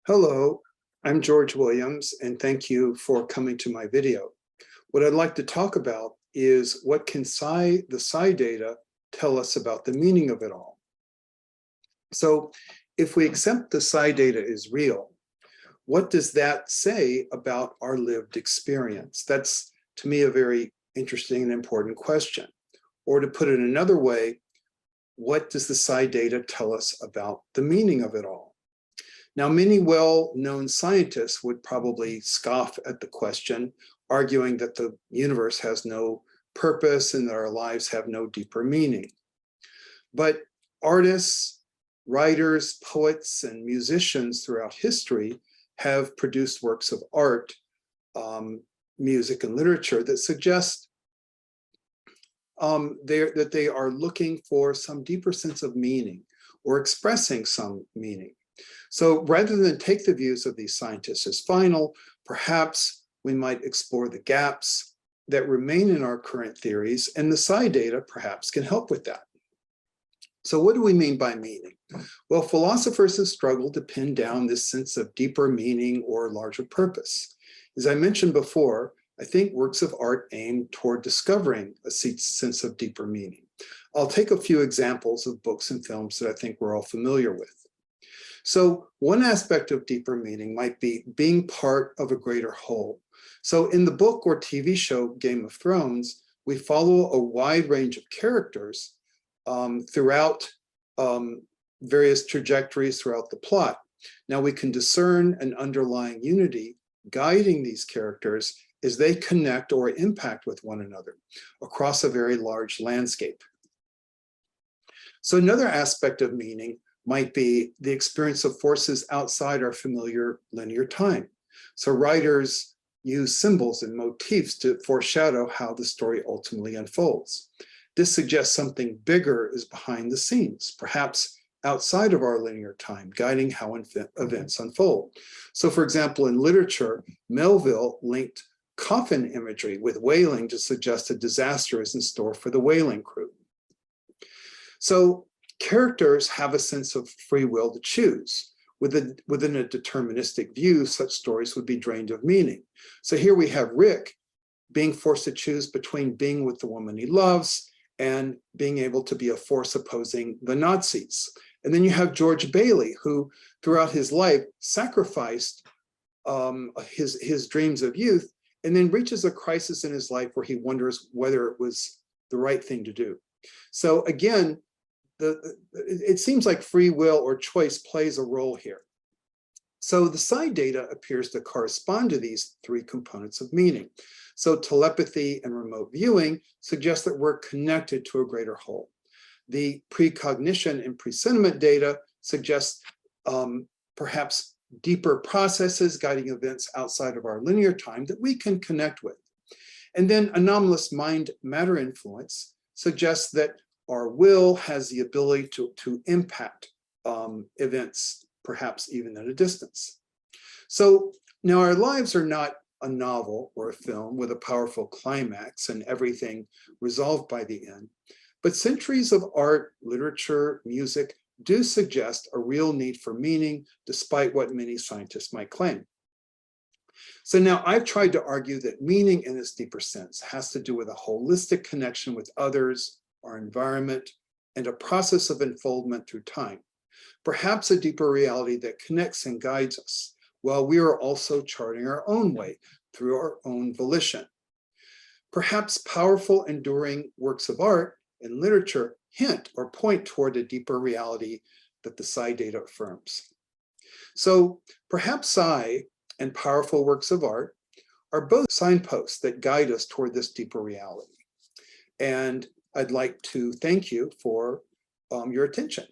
Hello, I'm George Williams, and thank you for coming to my video. What I'd like to talk about is what can the psi data tell us about the meaning of it all. So if we accept the psi data is real, what does that say about our lived experience? That's, to me, a very interesting and important question. Or to put it another way, what does the psi data tell us about the meaning of it all? Now, many well-known scientists would probably scoff at the question, arguing that the universe has no purpose and that our lives have no deeper meaning. But artists, writers, poets, and musicians throughout history have produced works of art, music, and literature that suggest that they are looking for some deeper sense of meaning or expressing some meaning. So rather than take the views of these scientists as final, perhaps we might explore the gaps that remain in our current theories, and the psi data perhaps can help with that. So what do we mean by meaning? Well, philosophers have struggled to pin down this sense of deeper meaning or larger purpose. As I mentioned before, I think works of art aim toward discovering a sense of deeper meaning. I'll take a few examples of books and films that I think we're all familiar with. So one aspect of deeper meaning might be being part of a greater whole. So in the book or TV show Game of Thrones, we follow a wide range of characters throughout various trajectories throughout the plot. Now we can discern an underlying unity guiding these characters as they connect or impact with one another across a very large landscape. So another aspect of meaning might be the experience of forces outside our familiar linear time. So writers use symbols and motifs to foreshadow how the story ultimately unfolds. This suggests something bigger is behind the scenes, perhaps outside of our linear time, guiding how events unfold. So for example, in literature, Melville linked coffin imagery with whaling to suggest a disaster is in store for the whaling crew. So characters have a sense of free will to choose. Within a deterministic view, such stories would be drained of meaning. So here we have Rick being forced to choose between being with the woman he loves and being able to be a force opposing the Nazis. And then you have George Bailey, who throughout his life sacrificed his dreams of youth and then reaches a crisis in his life where he wonders whether it was the right thing to do. So again, it seems like free will or choice plays a role here. So the psi data appears to correspond to these three components of meaning. So telepathy and remote viewing suggest that we're connected to a greater whole. The precognition and presentiment data suggest perhaps deeper processes guiding events outside of our linear time that we can connect with. And then anomalous mind-matter influence suggests that our will has the ability to impact events, perhaps even at a distance. So now our lives are not a novel or a film with a powerful climax and everything resolved by the end, but centuries of art, literature, music do suggest a real need for meaning, despite what many scientists might claim. So now I've tried to argue that meaning in its deeper sense has to do with a holistic connection with others, our environment, and a process of unfoldment through time. Perhaps a deeper reality that connects and guides us, while we are also charting our own way through our own volition. Perhaps powerful, enduring works of art and literature hint or point toward a deeper reality that the psi data affirms. So perhaps psi and powerful works of art are both signposts that guide us toward this deeper reality. And I'd like to thank you for your attention.